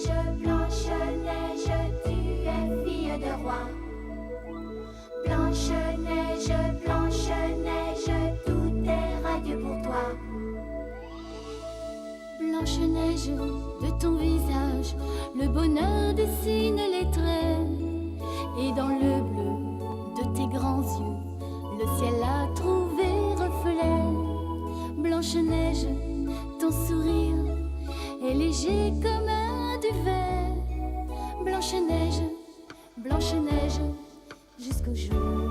Blanche-Neige, tu es fille de roi. Blanche-Neige, Blanche-Neige, tout est radieux pour toi. Blanche-Neige, de ton visage, le bonheur dessine les traits. Et dans le bleu de tes grands yeux, le ciel a trouvé reflet. Blanche-Neige, ton sourire est léger comme un duvet. Blanche-Neige, Blanche-Neige, jusqu'au jour.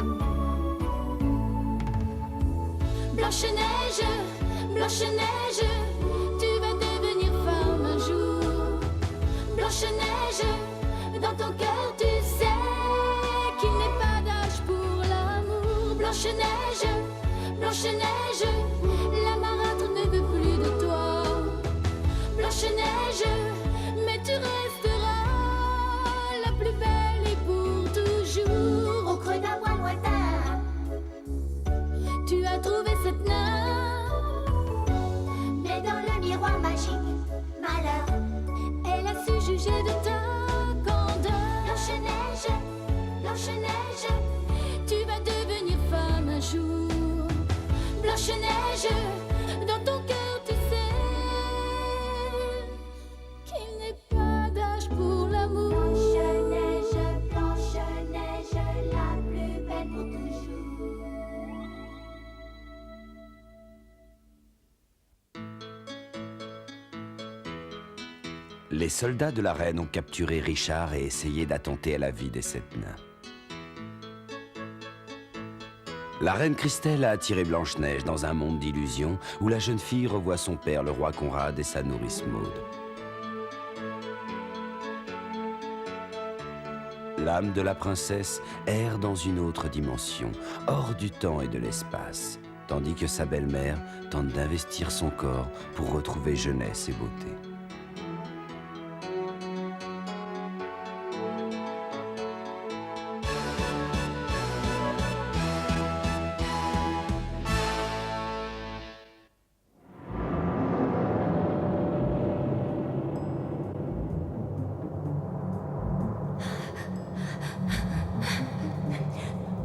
Blanche-Neige, Blanche-Neige, tu vas devenir femme un jour. Blanche-Neige, dans ton cœur tu sais qu'il n'est pas d'âge pour l'amour. Blanche-Neige, Blanche-Neige, la marâtre ne veut plus de toi. Blanche-Neige, mais tu resteras la plus belle et pour toujours. Au creux d'un bois lointain, tu as trouvé cette nymphe. mais dans le miroir magique, malheur. Elle a su juger de ta candeur. Blanche-Neige, Blanche-Neige, Tu vas devenir femme un jour. Blanche-Neige, dans ton cœur tu sais qu'il n'est pas d'âge pour l'amour. Blanche-Neige, Blanche-Neige, la plus belle pour toujours. Les soldats de la reine ont capturé Richard et essayé d'attenter à la vie des 7 nains. La reine Christelle a attiré Blanche-Neige dans un monde d'illusions où la jeune fille revoit son père, le roi Conrad, et sa nourrice Maude. L'âme de la princesse erre dans une autre dimension, hors du temps et de l'espace, tandis que sa belle-mère tente d'investir son corps pour retrouver jeunesse et beauté.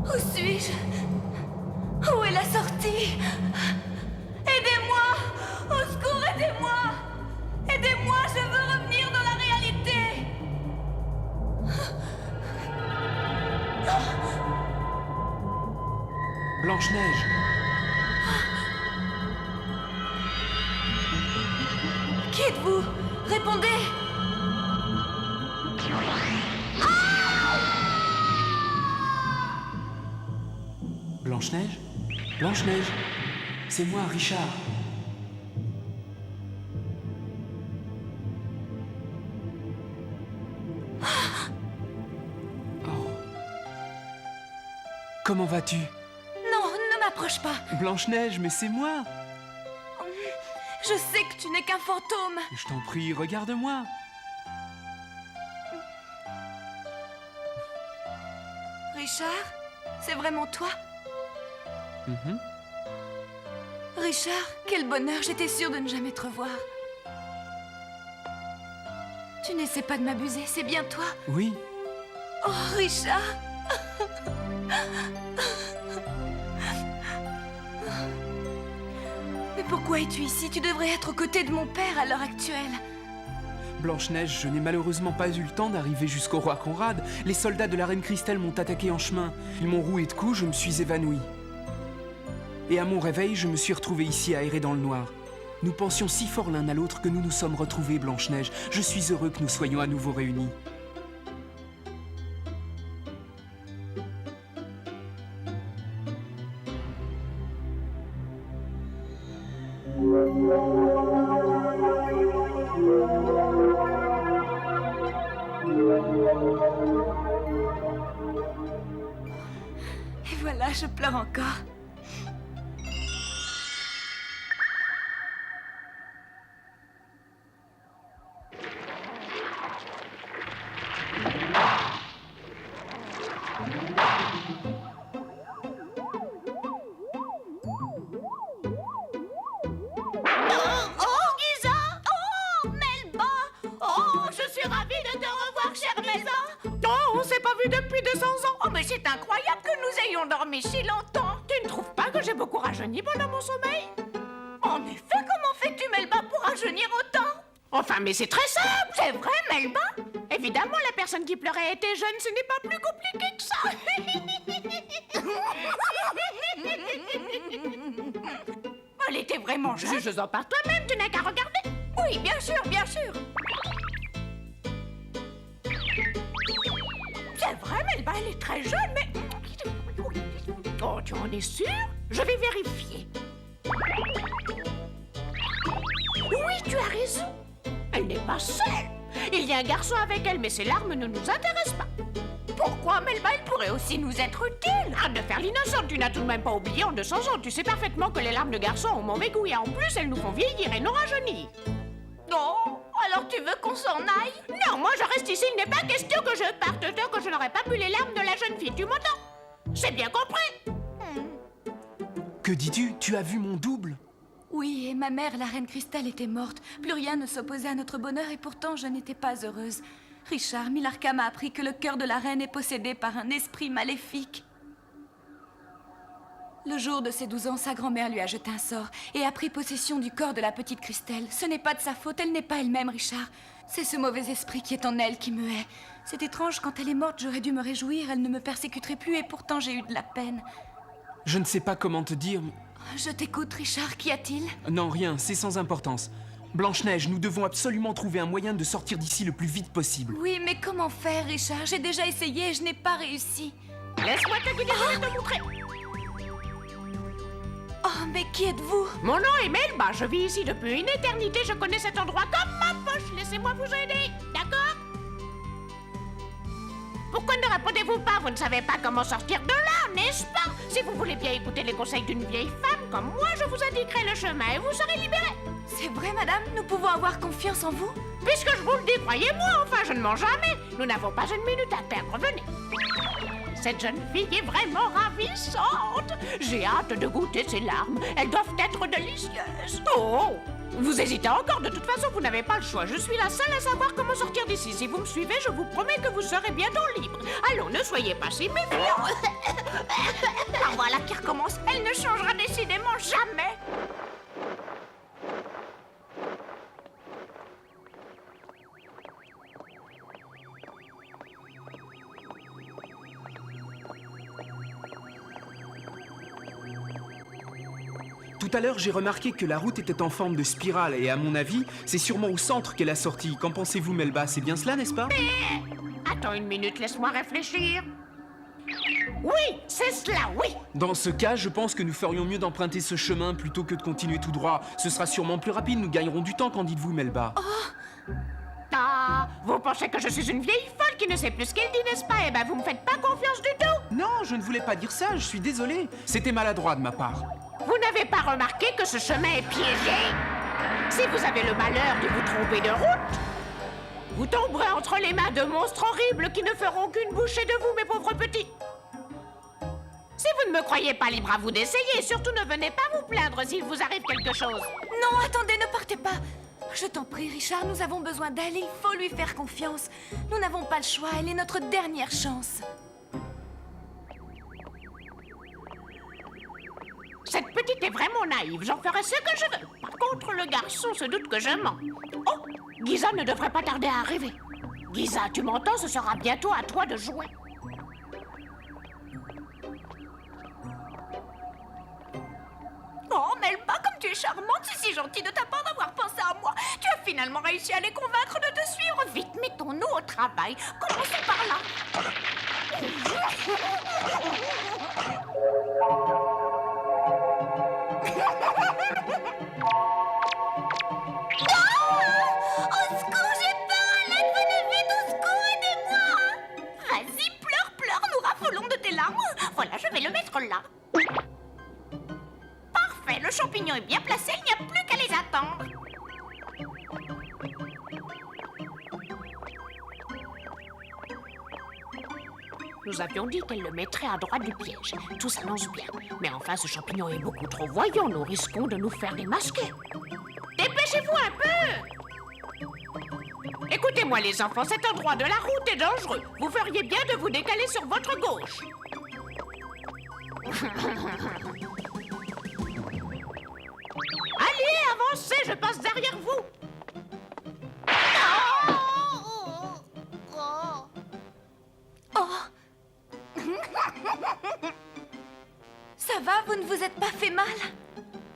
Où suis-je? Où est la sortie? Aidez-moi! Au secours, aidez-moi! Aidez-moi, je veux revenir dans la réalité! Blanche-Neige, Qui êtes-vous? Répondez! Blanche-Neige, Blanche-Neige, c'est moi, Richard. Oh. Comment vas-tu? Non, ne m'approche pas! Blanche-Neige, mais c'est moi. Je sais que tu n'es qu'un fantôme! Je t'en prie, regarde-moi. Richard, c'est vraiment toi? Mhm. Richard, quel bonheur, j'étais sûre de ne jamais te revoir. Tu n'essaies pas de m'abuser, c'est bien toi? Oui, Oh, Richard! Mais pourquoi es-tu ici? Tu devrais être aux côtés de mon père à l'heure actuelle. Blanche-Neige, je n'ai malheureusement pas eu le temps d'arriver jusqu'au roi Conrad. Les soldats de la reine Christelle m'ont attaqué en chemin. Ils m'ont roué de coups, je me suis évanoui. Et à mon réveil, je me suis retrouvé ici à errer dans le noir. Nous pensions si fort l'un à l'autre que nous nous sommes retrouvés, Blanche-Neige. Je suis heureux que nous soyons à nouveau réunis. Et voilà, je pleure encore. Oh, Giza! Oh, Melba! Oh, je suis ravie On s'est pas vu depuis 200 ans. Oh, mais c'est incroyable que nous ayons dormi si longtemps. Tu ne trouves pas que j'ai beaucoup rajeuni pendant mon sommeil? En effet, comment fais-tu, Melba, pour rajeunir autant? Enfin, mais c'est très simple. C'est vrai, Melba? Évidemment, la personne qui pleurait était jeune, ce n'est pas plus compliqué que ça. Elle était vraiment jeune. Juge-en par toi-même, tu n'as qu'à regarder. Oui, bien sûr, bien sûr. C'est vrai, Melba, elle est très jeune, mais... Oh, tu en es sûr? Je vais vérifier. Oui, tu as raison. Elle n'est pas seule. Il y a un garçon avec elle, mais ses larmes ne nous intéressent pas. Pourquoi, Melba, elle pourrait aussi nous être utile? Arrête de faire l'innocente, tu n'as tout de même pas oublié en 200 ans. Tu sais parfaitement que les larmes de garçon ont mauvais goût et en plus, elles nous font vieillir et non rajeunir. Non, alors tu veux qu'on s'en aille? Non, moi je reste ici, il n'est pas question que je parte tant que je n'aurai pas bu les larmes de la jeune fille, tu m'entends? C'est bien compris? Que dis-tu? Tu as vu mon double? Oui, et ma mère, la reine Christelle, était morte. Plus rien ne s'opposait à notre bonheur et pourtant je n'étais pas heureuse. Richard Millarca m'a appris que le cœur de la reine est possédé par un esprit maléfique. Le jour de ses 12 ans, sa grand-mère lui a jeté un sort et a pris possession du corps de la petite Christelle. Ce n'est pas de sa faute, elle n'est pas elle-même, Richard. C'est ce mauvais esprit qui est en elle qui me hait. C'est étrange, quand elle est morte, j'aurais dû me réjouir, elle ne me persécuterait plus et pourtant j'ai eu de la peine. Je ne sais pas comment te dire, mais... Je t'écoute, Richard, qu'y a-t-il? Non, rien, c'est sans importance. Blanche-Neige, nous devons absolument trouver un moyen de sortir d'ici le plus vite possible. Oui, mais comment faire, Richard? J'ai déjà essayé et je n'ai pas réussi. Laisse-moi te guider, je vais te montrer. Oh, mais qui êtes-vous? Mon nom est Melba, je vis ici depuis une éternité, je connais cet endroit comme ma poche. Laissez-moi vous aider, d'accord? Pourquoi ne répondez-vous pas? Vous ne savez pas comment sortir de là, n'est-ce pas? Si vous voulez bien écouter les conseils d'une vieille femme comme moi, je vous indiquerai le chemin et vous serez libérés. C'est vrai, madame? Nous pouvons avoir confiance en vous? Puisque je vous le dis, croyez-moi, enfin, je ne mens jamais. Nous n'avons pas une minute à perdre, venez. Cette jeune fille est vraiment ravissante. J'ai hâte de goûter ses larmes. Elles doivent être délicieuses. Oh! Vous hésitez encore, de toute façon, vous n'avez pas le choix. Je suis la seule à savoir comment sortir d'ici. Si vous me suivez, je vous promets que vous serez bientôt libre. Allons, ne soyez pas si méfiants. La voilà qui recommence. Elle ne changera décidément jamais. Tout à l'heure, j'ai remarqué que la route était en forme de spirale et à mon avis, c'est sûrement au centre qu'est la sortie. Qu'en pensez-vous, Melba? C'est bien cela, n'est-ce pas? Attends une minute, laisse-moi réfléchir. Oui, c'est cela, oui. Dans ce cas, je pense que nous ferions mieux d'emprunter ce chemin plutôt que de continuer tout droit. Ce sera sûrement plus rapide, nous gagnerons du temps, qu'en dites-vous, Melba? Ah, vous pensez que je suis une vieille folle qui ne sait plus ce qu'elle dit, n'est-ce pas? Eh ben, vous me faites pas confiance du tout. Non, je ne voulais pas dire ça, je suis désolé. C'était maladroit de ma part. Vous n'avez pas remarqué que ce chemin est piégé? Si vous avez le malheur de vous tromper de route, vous tomberez entre les mains de monstres horribles qui ne feront qu'une bouchée de vous, mes pauvres petits. Si vous ne me croyez pas libre à vous d'essayer, surtout ne venez pas vous plaindre s'il vous arrive quelque chose. Non, attendez, ne partez pas. Je t'en prie, Richard, nous avons besoin d'elle, il faut lui faire confiance. Nous n'avons pas le choix, elle est notre dernière chance. Cette petite est vraiment naïve, j'en ferai ce que je veux. Par contre, le garçon se doute que je mens. Oh, Giza ne devrait pas tarder à arriver. Giza, tu m'entends? Ce sera bientôt à toi de jouer. Oh, Melba, comme tu es charmante, c'est si gentil de ta part d'avoir pensé à moi. Tu as finalement réussi à les convaincre de te suivre. Vite, mettons-nous au travail. Commençons par là. Au secours, j'ai peur, à l'aide, venez vite, au secours, aidez-moi. Vas-y, pleure, pleure, nous raffolons de tes larmes. Voilà, je vais le mettre là. Parfait, le champignon est bien placé, il n'y a plus qu'à les attendre. Nous avions dit qu'elle le mettrait à droite du piège. Tout s'annonce bien. Mais enfin, ce champignon est beaucoup trop voyant. Nous risquons de nous faire démasquer. Dépêchez-vous un peu! Écoutez, Écoutez-moi les enfants, cet endroit de la route est dangereux. Vous feriez bien de vous décaler sur votre gauche. Allez, avancez, je passe derrière vous. Ça va, vous ne vous êtes pas fait mal?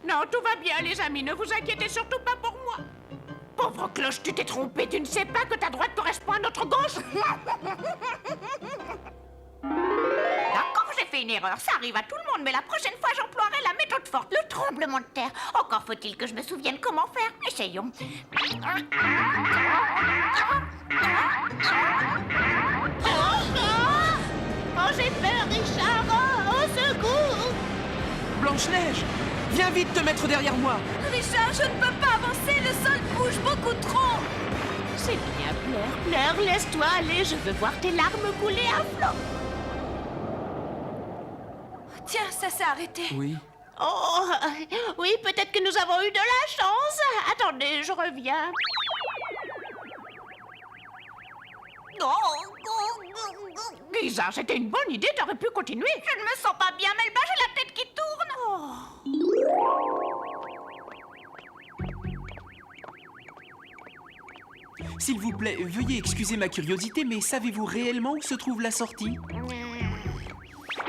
Non, tout va bien, les amis, ne vous inquiétez surtout pas pour moi. Pauvre cloche, tu t'es trompé, tu ne sais pas que ta droite correspond à notre gauche. D'accord, j'ai fait une erreur, ça arrive à tout le monde, mais la prochaine fois j'emploierai la méthode forte, le tremblement de terre. Encore faut-il que je me souvienne comment faire. Essayons. Oh, j'ai peur, Richard. Oh, au secours. Blanche-Neige, viens vite te mettre derrière moi. Richard, je ne peux pas avancer, le sol bouge beaucoup trop. C'est bien, pleure, laisse-toi aller, je veux voir tes larmes couler à flot. Tiens, ça s'est arrêté. Oui. Oh, oui, peut-être que nous avons eu de la chance. Attendez, je reviens. Lisa, c'était une bonne idée, t'aurais pu continuer. Je ne me sens pas bien, Melba, j'ai la tête qui tourne. S'il vous plaît, veuillez excuser ma curiosité, mais savez-vous réellement où se trouve la sortie?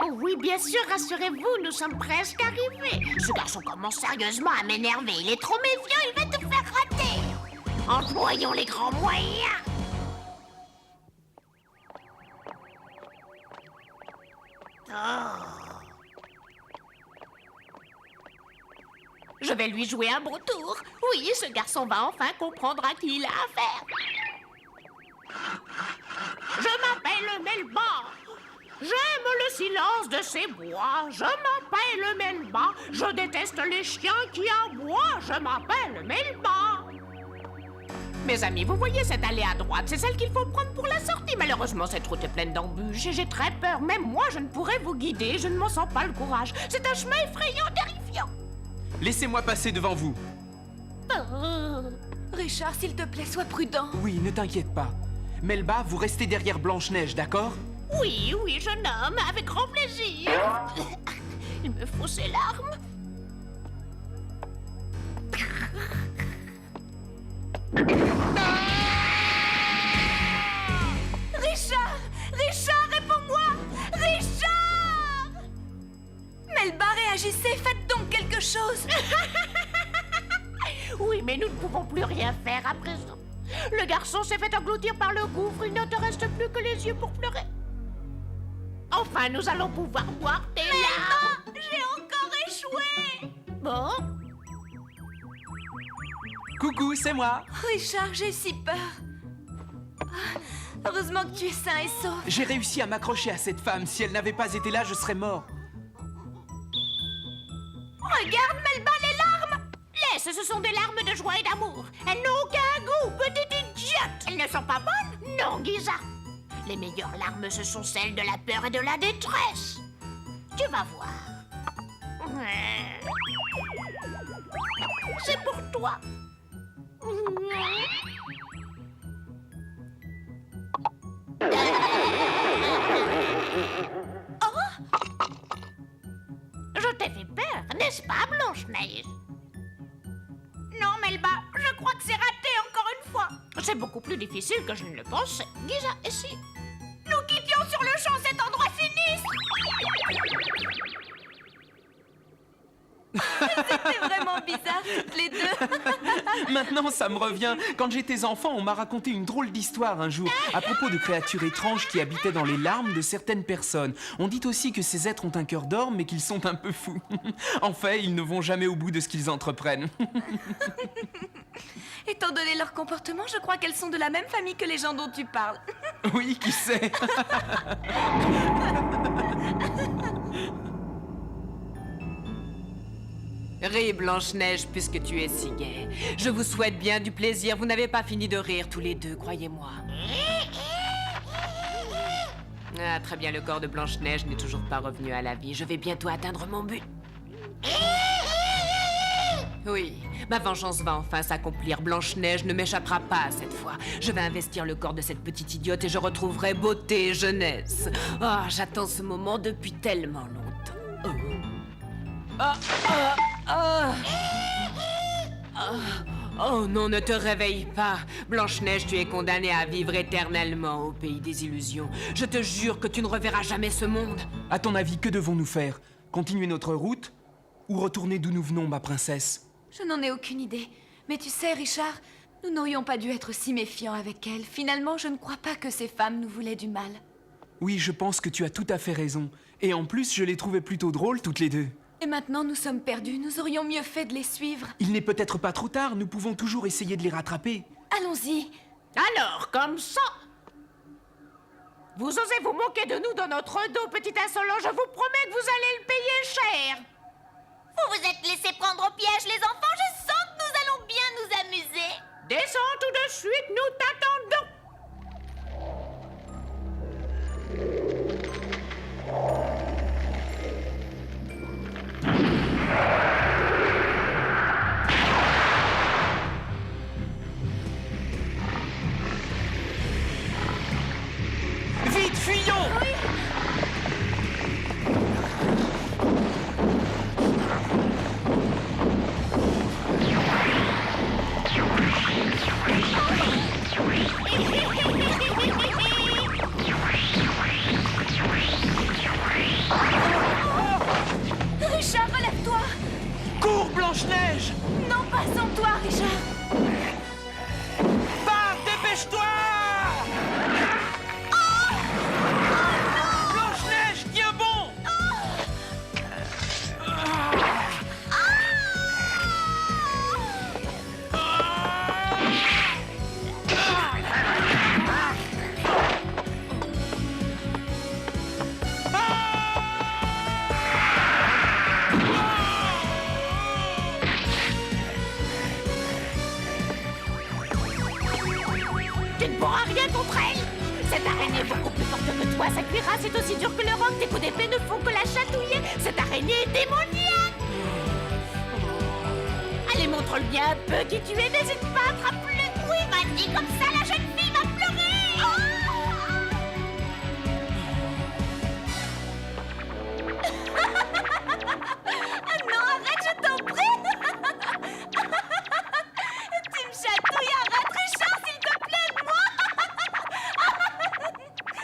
Oh oui, bien sûr, rassurez-vous, nous sommes presque arrivés. Ce garçon commence sérieusement à m'énerver. Il est trop méfiant, il va te faire rater. Employons les grands moyens. Je vais lui jouer un bon tour. Oui, ce garçon va enfin comprendre à qui il a affaire. Je m'appelle Melba. J'aime le silence de ces bois. Je m'appelle Melba. Je déteste les chiens qui aboient. Je m'appelle Melba. Mes amis, vous voyez cette allée à droite, c'est celle qu'il faut prendre pour la sortie. Malheureusement, cette route est pleine d'embûches et j'ai très peur. Même moi, je ne pourrais vous guider. Je ne m'en sens pas le courage. C'est un chemin effrayant, terrifiant. Laissez-moi passer devant vous. Richard, s'il te plaît, sois prudent. Oui, ne t'inquiète pas. Melba, vous restez derrière Blanche-Neige, d'accord? Oui, oui, jeune homme, avec grand plaisir. Il me faut ses larmes. Richard! Richard, réponds-moi! Richard! Melba, réagissez, faites donc quelque chose! Oui, mais nous ne pouvons plus rien faire à présent. Le garçon s'est fait engloutir par le gouffre, il ne te reste plus que les yeux pour pleurer. Enfin, nous allons pouvoir boire tes larmes. J'ai encore échoué. Bon, Coucou, c'est moi. Richard, j'ai si peur. Ah, heureusement que tu es sain et sauf. J'ai réussi à m'accrocher à cette femme. Si elle n'avait pas été là, je serais mort. Regarde, Melba, les larmes. laisse, ce sont des larmes de joie et d'amour. Elles n'ont aucun goût, petite idiote. Elles ne sont pas bonnes. Non, Giza. Les meilleures larmes, ce sont celles de la peur et de la détresse. Tu vas voir. C'est pour toi. Je t'ai fait peur, n'est-ce pas, Blanche-Neige? Non, Melba, je crois que c'est raté encore une fois. C'est beaucoup plus difficile que je ne le pensais. Giza, et si? Nous quittions sur le champ cet endroit sinistre. C'était vraiment bizarre, toutes les deux. Maintenant, ça me revient. Quand j'étais enfant, on m'a raconté une drôle d'histoire un jour à propos de créatures étranges qui habitaient dans les larmes de certaines personnes. On dit aussi que ces êtres ont un cœur d'or, mais qu'ils sont un peu fous. En fait, ils ne vont jamais au bout de ce qu'ils entreprennent. Étant donné leur comportement, je crois qu'elles sont de la même famille que les gens dont tu parles. Oui, qui sait? Ris, Blanche-Neige, puisque tu es si gaie. Je vous souhaite bien du plaisir. Vous n'avez pas fini de rire tous les deux, croyez-moi. Ah, très bien, le corps de Blanche-Neige n'est toujours pas revenu à la vie. Je vais bientôt atteindre mon but. Oui, Ma vengeance va enfin s'accomplir. Blanche-Neige ne m'échappera pas cette fois. Je vais investir le corps de cette petite idiote et je retrouverai beauté et jeunesse. Ah, j'attends ce moment depuis tellement longtemps. Oh non, ne te réveille pas. Blanche-Neige, tu es condamnée à vivre éternellement au pays des illusions. Je te jure que tu ne reverras jamais ce monde. À ton avis, que devons-nous faire? Continuer notre route ou retourner d'où nous venons, ma princesse? Je n'en ai aucune idée. Mais tu sais, Richard, nous n'aurions pas dû être si méfiants avec elle. Finalement, je ne crois pas que ces femmes nous voulaient du mal. Oui, je pense que tu as tout à fait raison. Et en plus, je les trouvais plutôt drôles toutes les deux. Et maintenant, nous sommes perdus. Nous aurions mieux fait de les suivre. Il n'est peut-être pas trop tard, nous pouvons toujours essayer de les rattraper. Allons-y. Alors, comme ça, vous osez vous moquer de nous dans notre dos, petit insolent. Je vous promets que vous allez le payer cher. Vous vous êtes laissé prendre au piège, les enfants. Je sens que nous allons bien nous amuser. Descends tout de suite, nous t'attendons. Vite, fuyons! Richard, relève-toi. Cours, Blanche-Neige! Non, pas sans toi, Richard. Pars, dépêche-toi! Blanche-Neige, tiens bon! Tu ne pourras rien contre elle. Cette araignée est beaucoup plus forte que toi. Sa cuirasse est aussi dure que le roc. Tes coups d'épée ne font que la chatouiller. Cette araignée est démoniaque. Allez, montre-le bien un peu qui tu es. N'hésite pas, attrape-le. Oui, vas-y, comme ça, la jeune fille va pleurer. Ah non, arrête, je t'en prie. Tu me chatouilles, arrête, Richard, s'il te plaît, aide-moi.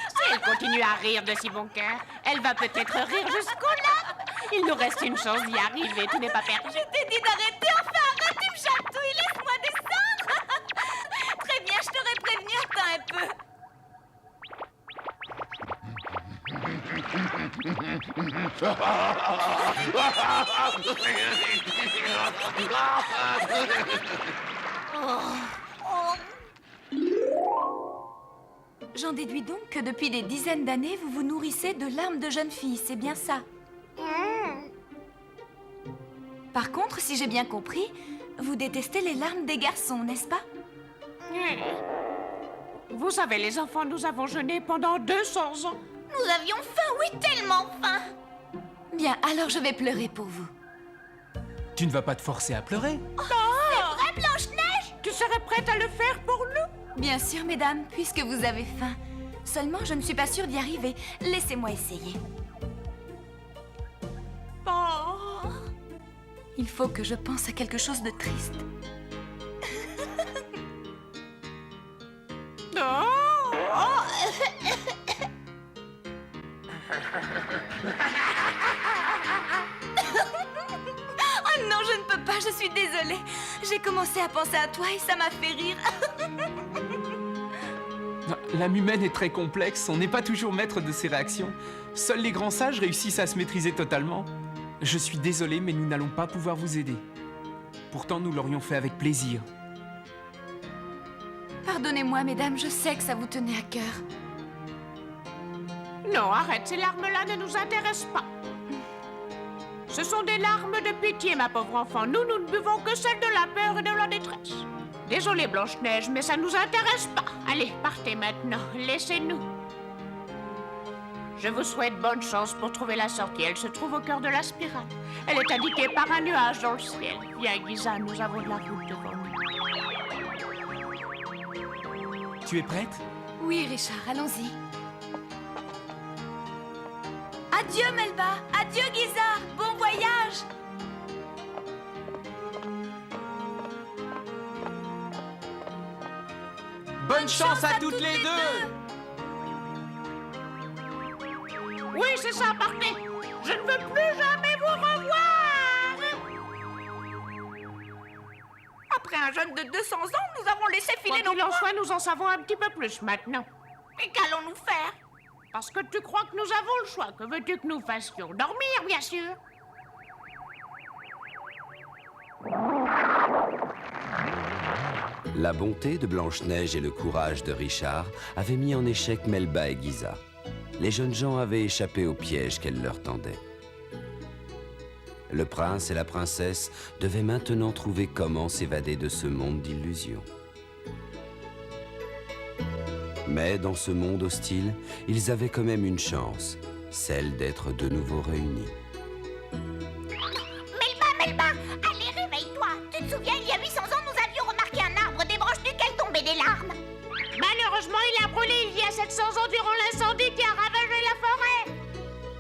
Si elle continue à rire de si bon cœur, elle va peut-être rire jusqu'au là. Il nous reste une chance d'y arriver. Tout n'est pas perdu. Je t'ai dit d'arrêter, enfin arrête, tu me chatouilles, laisse-moi descendre. Très bien, je t'aurais prévenu, attends un peu. J'en déduis donc que depuis des dizaines d'années, vous vous nourrissez de larmes de jeunes filles, c'est bien ça? Par contre, si j'ai bien compris, vous détestez les larmes des garçons, n'est-ce pas? Vous savez, les enfants, nous avons jeûné pendant 200 ans. Nous avions faim, oui, tellement faim. Bien, alors je vais pleurer pour vous. Tu ne vas pas te forcer à pleurer? Vrai, Blanche-Neige? Tu serais prête à le faire pour nous? Bien sûr, mesdames, puisque vous avez faim. Seulement, je ne suis pas sûre d'y arriver. Laissez-moi essayer. Oh. Il faut que je pense à quelque chose de triste. Oh non, je ne peux pas, je suis désolée. J'ai commencé à penser à toi et ça m'a fait rire. L'âme humaine est très complexe, on n'est pas toujours maître de ses réactions. Seuls les grands sages réussissent à se maîtriser totalement. Je suis désolé, mais nous n'allons pas pouvoir vous aider. Pourtant, nous l'aurions fait avec plaisir. Pardonnez-moi, mesdames, je sais que ça vous tenait à cœur. Non, arrête, ces larmes-là ne nous intéressent pas. Ce sont des larmes de pitié, ma pauvre enfant. Nous ne buvons que celles de la peur et de la détresse. Désolée, Blanche-Neige, mais ça ne nous intéresse pas. Allez, partez maintenant, laissez-nous. Je vous souhaite bonne chance pour trouver la sortie. Elle se trouve au cœur de la spirale. Elle est indiquée par un nuage dans le ciel. Viens, Giza, nous avons de la route devant nous. Tu es prête? Oui, Richard, allons-y. Adieu, Melba. Adieu, Giza. Bon voyage. Bonne chance à toutes les deux! Oui, c'est ça, partez. Je ne veux plus jamais vous revoir. Après un jeûne de 200 ans, nous avons laissé filer Quoi nos qu'il en points. soit, nous en savons un petit peu plus maintenant. Et qu'allons-nous faire? Parce que tu crois que nous avons le choix. Que veux-tu que nous fassions? Dormir, bien sûr. La bonté de Blanche-Neige et le courage de Richard avaient mis en échec Melba et Giza. Les jeunes gens avaient échappé au piège qu'elle leur tendait. Le prince et la princesse devaient maintenant trouver comment s'évader de ce monde d'illusions. Mais dans ce monde hostile, ils avaient quand même une chance, celle d'être de nouveau réunis. Melba, allez, réveille-toi. Tu te souviens, il y a 800 ans, nous avions remarqué un arbre des branches duquel tombaient des larmes. Malheureusement, il a brûlé il y a 700 ans durant l'incendie qui a ravagé la forêt.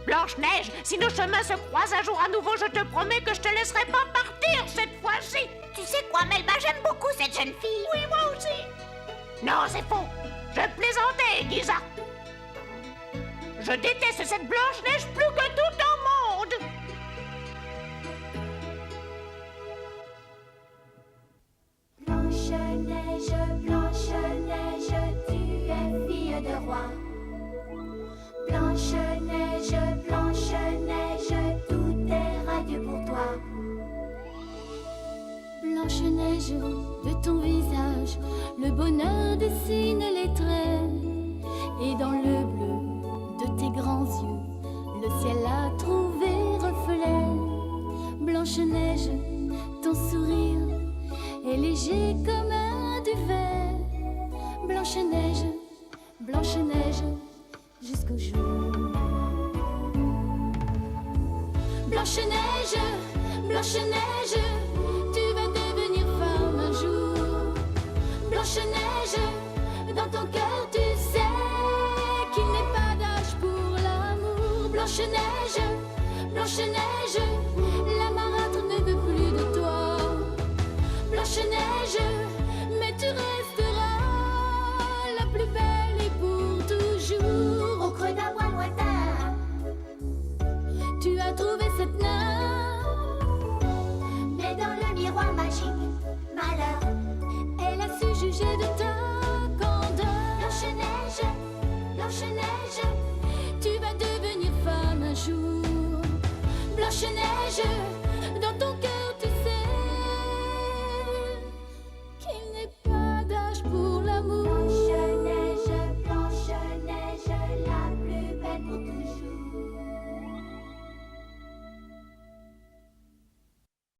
Blanche-Neige, si nos chemins se croisent un jour à nouveau, je te promets que je te laisserai pas partir cette fois-ci. Tu sais quoi, Melba, j'aime beaucoup cette jeune fille. Oui, moi aussi. Non, c'est faux. Je plaisantais, Giza. Je déteste cette Blanche-Neige plus que tout au monde. Blanche-Neige, Blanche-Neige, tu es fille de roi. Blanche-Neige, Blanche-Neige, tout est radieux pour toi. Blanche-Neige, de ton visage, le bonheur dessine les traits. Et dans le bleu de tes grands yeux, le ciel a trouvé reflet. Blanche-Neige, ton sourire est léger comme un duvet. Blanche-Neige, Blanche-Neige, jusqu'au jour. Blanche-Neige, Blanche-Neige, tu vas devenir femme un jour. Blanche-Neige, dans ton cœur tu sais qu'il n'est pas d'âge pour l'amour. Blanche-Neige, Blanche-Neige, la marâtre ne veut plus de toi. Blanche-Neige, mais tu resteras la plus belle et pour toujours. Au creux d'un bois lointain, Tu as trouvé cette nymphe, mais dans le miroir magique, malheur. elle a su juger de ta candeur. Blanche-Neige, Blanche-Neige, Tu vas devenir femme un jour. Blanche-Neige,